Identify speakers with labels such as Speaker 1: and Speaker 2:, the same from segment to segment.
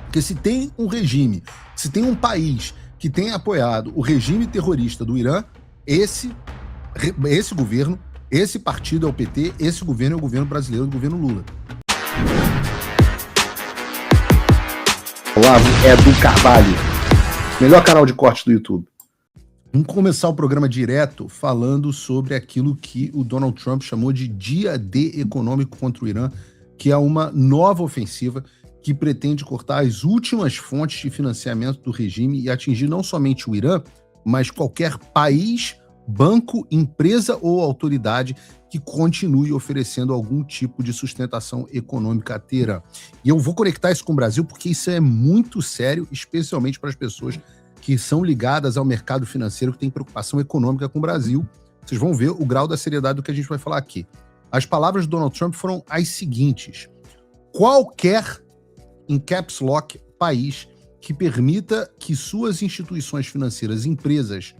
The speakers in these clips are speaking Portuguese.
Speaker 1: Porque se tem um regime, se tem um país que tem apoiado o regime terrorista do Irã, esse governo, esse partido é o PT, esse governo é o governo brasileiro, o governo Lula.
Speaker 2: Olavo é do Carvalho, melhor canal de corte do YouTube.
Speaker 1: Vamos começar o programa direto falando sobre aquilo que o Donald Trump chamou de Dia D econômico contra o Irã, que é uma nova ofensiva que pretende cortar as últimas fontes de financiamento do regime e atingir não somente o Irã, mas qualquer país, banco, empresa ou autoridade que continue oferecendo algum tipo de sustentação econômica a Teherã. E eu vou conectar isso com o Brasil porque isso é muito sério, especialmente para as pessoas que são ligadas ao mercado financeiro, que tem preocupação econômica com o Brasil. Vocês vão ver o grau da seriedade do que a gente vai falar aqui. As palavras do Donald Trump foram as seguintes: qualquer, em caps lock, país que permita que suas instituições financeiras, empresas,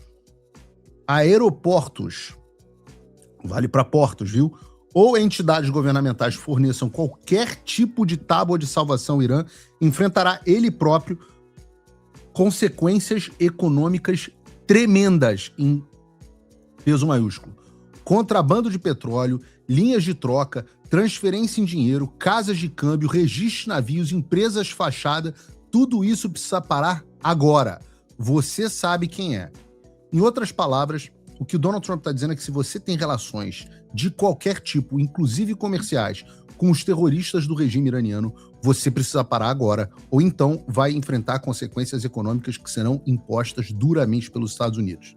Speaker 1: aeroportos, vale para portos, viu? Ou entidades governamentais forneçam qualquer tipo de tábua de salvação ao Irã, enfrentará ele próprio consequências econômicas tremendas em peso maiúsculo. Contrabando de petróleo, linhas de troca, transferência em dinheiro, casas de câmbio, registro de navios, empresas fachada, tudo isso precisa parar agora. Você sabe quem é. Em outras palavras, o que o Donald Trump está dizendo é que se você tem relações de qualquer tipo, inclusive comerciais, com os terroristas do regime iraniano, você precisa parar agora, ou então vai enfrentar consequências econômicas que serão impostas duramente pelos Estados Unidos.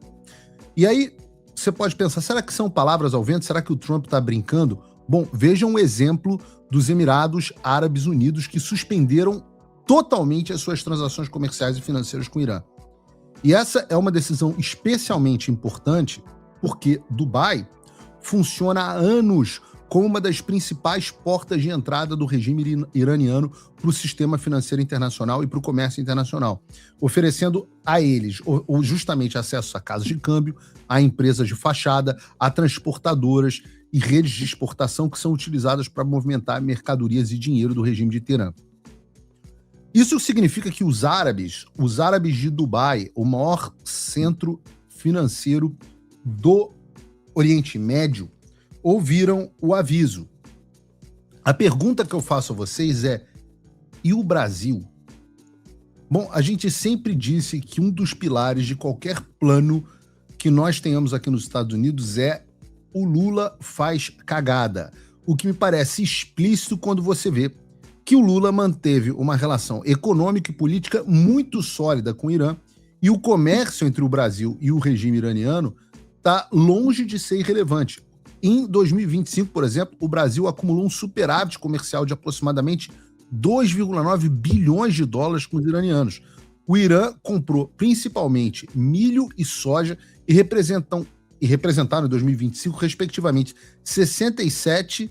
Speaker 1: E aí, você pode pensar, será que são palavras ao vento? Será que o Trump está brincando? Bom, vejam o exemplo dos Emirados Árabes Unidos, que suspenderam totalmente as suas transações comerciais e financeiras com o Irã. E essa é uma decisão especialmente importante porque Dubai funciona há anos como uma das principais portas de entrada do regime iraniano para o sistema financeiro internacional e para o comércio internacional, oferecendo a eles justamente acesso a casas de câmbio, a empresas de fachada, a transportadoras e redes de exportação que são utilizadas para movimentar mercadorias e dinheiro do regime de Teherã. Isso significa que os árabes de Dubai, o maior centro financeiro do Oriente Médio, ouviram o aviso. A pergunta que eu faço a vocês é: e o Brasil? Bom, a gente sempre disse que um dos pilares de qualquer plano que nós tenhamos aqui nos Estados Unidos é o Lula faz cagada. O que me parece explícito quando você vê que o Lula manteve uma relação econômica e política muito sólida com o Irã e o comércio entre o Brasil e o regime iraniano está longe de ser irrelevante. Em 2025, por exemplo, o Brasil acumulou um superávit comercial de aproximadamente 2,9 bilhões de dólares com os iranianos. O Irã comprou principalmente milho e soja e representaram em 2025, respectivamente, 67%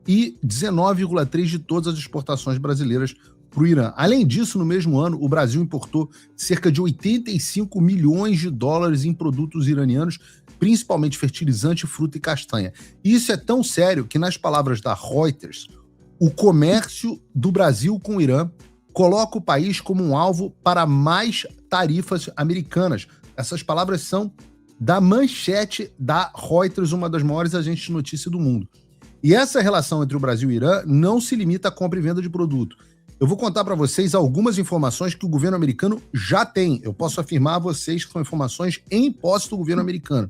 Speaker 1: e 19,3% de todas as exportações brasileiras para o Irã. Além disso, no mesmo ano, o Brasil importou cerca de 85 milhões de dólares em produtos iranianos, principalmente fertilizante, fruta e castanha. Isso é tão sério que, nas palavras da Reuters, o comércio do Brasil com o Irã coloca o país como um alvo para mais tarifas americanas. Essas palavras são da manchete da Reuters, uma das maiores agências de notícia do mundo. E essa relação entre o Brasil e o Irã não se limita à compra e venda de produto. Eu vou contar para vocês algumas informações que o governo americano já tem. Eu posso afirmar a vocês que são informações em posse do governo americano.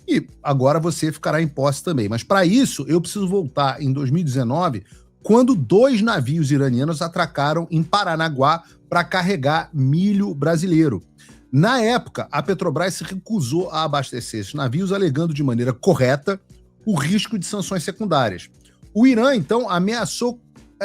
Speaker 1: E agora você ficará em posse também. Mas para isso, eu preciso voltar em 2019, quando 2 navios iranianos atracaram em Paranaguá para carregar milho brasileiro. Na época, a Petrobras se recusou a abastecer esses navios, alegando de maneira correta o risco de sanções secundárias. O Irã, então, ameaçou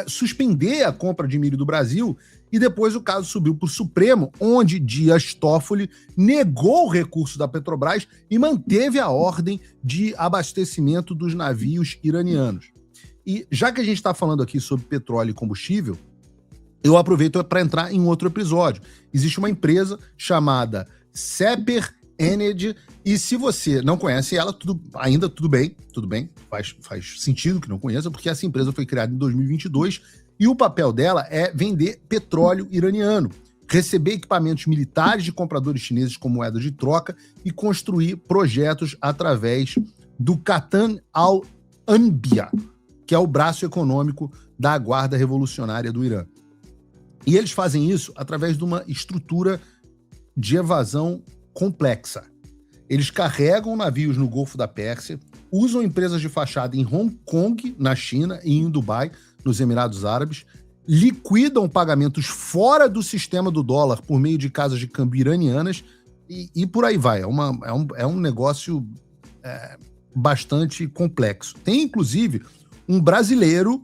Speaker 1: suspender a compra de milho do Brasil e depois o caso subiu para o Supremo, onde Dias Toffoli negou o recurso da Petrobras e manteve a ordem de abastecimento dos navios iranianos. E já que a gente está falando aqui sobre petróleo e combustível, eu aproveito para entrar em outro episódio. Existe uma empresa chamada Seper Energy, e se você não conhece ela, tudo bem, faz sentido que não conheça, porque essa empresa foi criada em 2022 E o papel dela é vender petróleo iraniano, receber equipamentos militares de compradores chineses como moeda de troca e construir projetos através do Qatan al-Anbiya, que é o braço econômico da Guarda Revolucionária do Irã. E eles fazem isso através de uma estrutura de evasão complexa. Eles carregam navios no Golfo da Pérsia, usam empresas de fachada em Hong Kong, na China, e em Dubai, nos Emirados Árabes, liquidam pagamentos fora do sistema do dólar por meio de casas de câmbio iranianas e por aí vai. É um negócio bastante complexo. Tem, inclusive, um brasileiro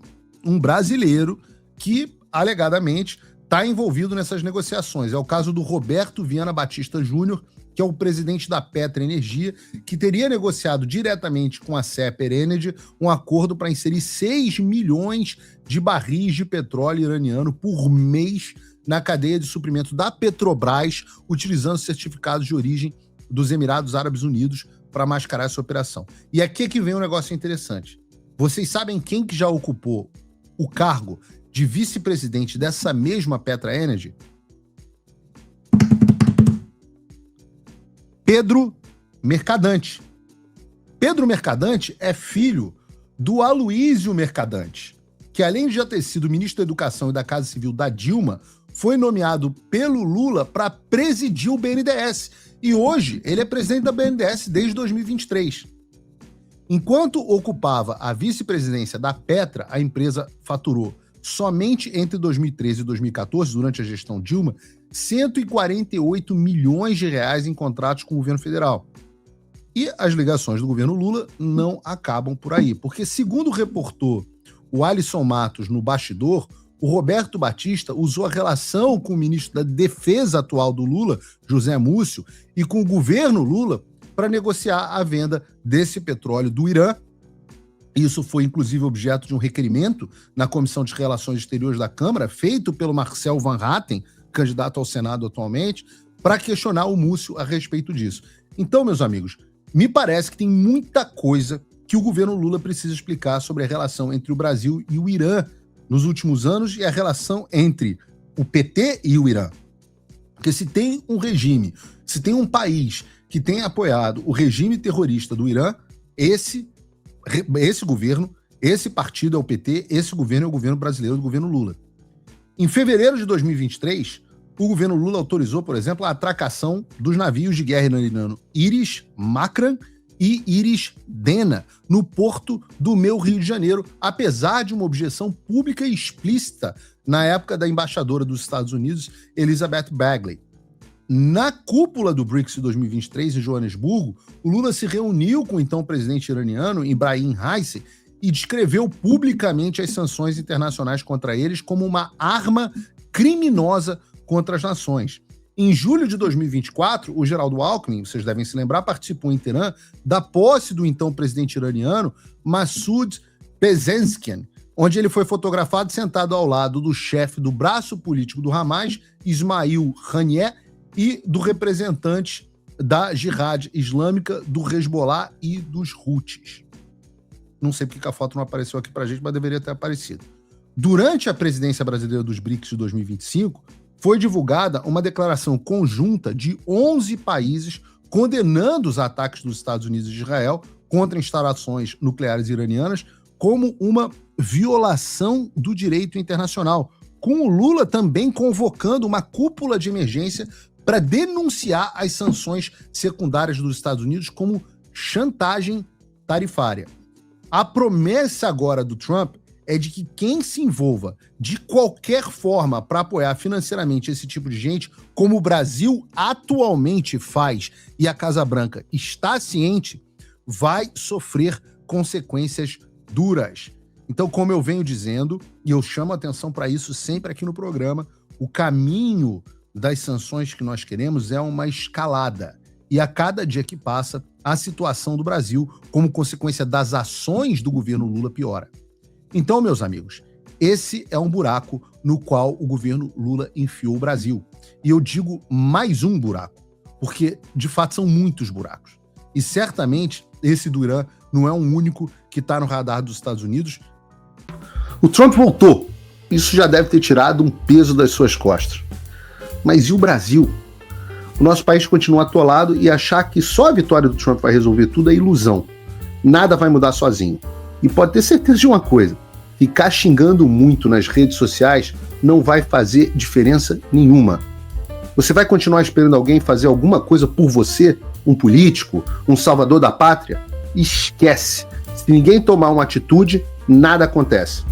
Speaker 1: que, alegadamente, está envolvido nessas negociações. É o caso do Roberto Viana Batista Júnior, que é o presidente da Petra Energia, que teria negociado diretamente com a Seper Energy um acordo para inserir 6 milhões de barris de petróleo iraniano por mês na cadeia de suprimento da Petrobras, utilizando certificados de origem dos Emirados Árabes Unidos para mascarar essa operação. E aqui é que vem um negócio interessante. Vocês sabem quem que já ocupou o cargo de vice-presidente dessa mesma Petra Energy? Pedro Mercadante. Pedro Mercadante é filho do Aloysio Mercadante, que além de já ter sido ministro da Educação e da Casa Civil da Dilma, foi nomeado pelo Lula para presidir o BNDES. E hoje ele é presidente da BNDES desde 2023. Enquanto ocupava a vice-presidência da Petra, a empresa faturou somente entre 2013 e 2014, durante a gestão Dilma, 148 milhões de reais em contratos com o governo federal. E as ligações do governo Lula não acabam por aí, porque segundo reportou o Alisson Matos no bastidor, o Roberto Batista usou a relação com o ministro da Defesa atual do Lula, José Múcio, e com o governo Lula para negociar a venda desse petróleo do Irã. Isso foi, inclusive, objeto de um requerimento na Comissão de Relações Exteriores da Câmara, feito pelo Marcel Van Hatten, candidato ao Senado atualmente, para questionar o Múcio a respeito disso. Então, meus amigos, me parece que tem muita coisa que o governo Lula precisa explicar sobre a relação entre o Brasil e o Irã nos últimos anos e a relação entre o PT e o Irã. Porque se tem um regime, se tem um país que tem apoiado o regime terrorista do Irã, esse governo, esse partido é o PT, esse governo é o governo brasileiro do governo Lula. Em fevereiro de 2023, o governo Lula autorizou, por exemplo, a atracação dos navios de guerra iraniano Iris Makran e Iris Dena, no porto do meu Rio de Janeiro, apesar de uma objeção pública e explícita na época da embaixadora dos Estados Unidos, Elizabeth Bagley. Na cúpula do BRICS de 2023, em Joanesburgo, o Lula se reuniu com o então presidente iraniano, Ibrahim Raisi, e descreveu publicamente as sanções internacionais contra eles como uma arma criminosa contra as nações. Em julho de 2024, o Geraldo Alckmin, vocês devem se lembrar, participou em Teherã da posse do então presidente iraniano Massoud Pezeshkian, onde ele foi fotografado sentado ao lado do chefe do braço político do Hamas, Ismail Haniyeh, e do representante da Jihad Islâmica, do Hezbollah e dos Houthis. Não sei porque a foto não apareceu aqui pra gente, mas deveria ter aparecido. Durante a presidência brasileira dos BRICS de 2025, foi divulgada uma declaração conjunta de 11 países condenando os ataques dos Estados Unidos e Israel contra instalações nucleares iranianas como uma violação do direito internacional, com o Lula também convocando uma cúpula de emergência para denunciar as sanções secundárias dos Estados Unidos como chantagem tarifária. A promessa agora do Trump é de que quem se envolva de qualquer forma para apoiar financeiramente esse tipo de gente, como o Brasil atualmente faz e a Casa Branca está ciente, vai sofrer consequências duras. Então, como eu venho dizendo, e eu chamo a atenção para isso sempre aqui no programa, o caminho das sanções que nós queremos é uma escalada. E a cada dia que passa, a situação do Brasil, como consequência das ações do governo Lula, piora. Então, meus amigos, esse é um buraco no qual o governo Lula enfiou o Brasil. E eu digo mais um buraco, porque, de fato, são muitos buracos. E, certamente, esse do Irã não é um único que está no radar dos Estados Unidos.
Speaker 2: O Trump voltou isso já deve ter tirado um peso das suas costas. Mas e o Brasil? O nosso país continua atolado e achar que só a vitória do Trump vai resolver tudo é ilusão. Nada vai mudar sozinho. E pode ter certeza de uma coisa: ficar xingando muito nas redes sociais não vai fazer diferença nenhuma. Você vai continuar esperando alguém fazer alguma coisa por você, um político, um salvador da pátria? Esquece. Se ninguém tomar uma atitude, nada acontece.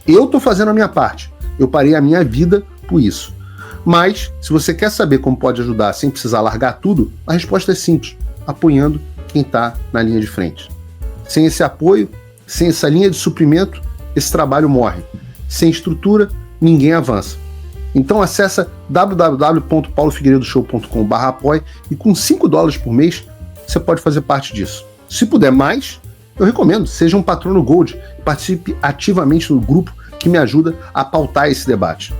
Speaker 2: Eu estou fazendo a minha parte. Eu parei a minha vida por isso. Mas, se você quer saber como pode ajudar sem precisar largar tudo, a resposta é simples: apoiando quem está na linha de frente. Sem esse apoio, sem essa linha de suprimento, esse trabalho morre. Sem estrutura, ninguém avança. Então acessa www.paulofigueiredoshow.com/apoie e com $5 por mês você pode fazer parte disso. Se puder mais, eu recomendo, seja um patrono Gold e participe ativamente no grupo que me ajuda a pautar esse debate.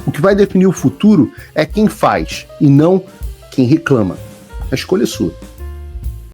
Speaker 2: O que vai definir o futuro é quem faz e não quem reclama. A escolha é sua.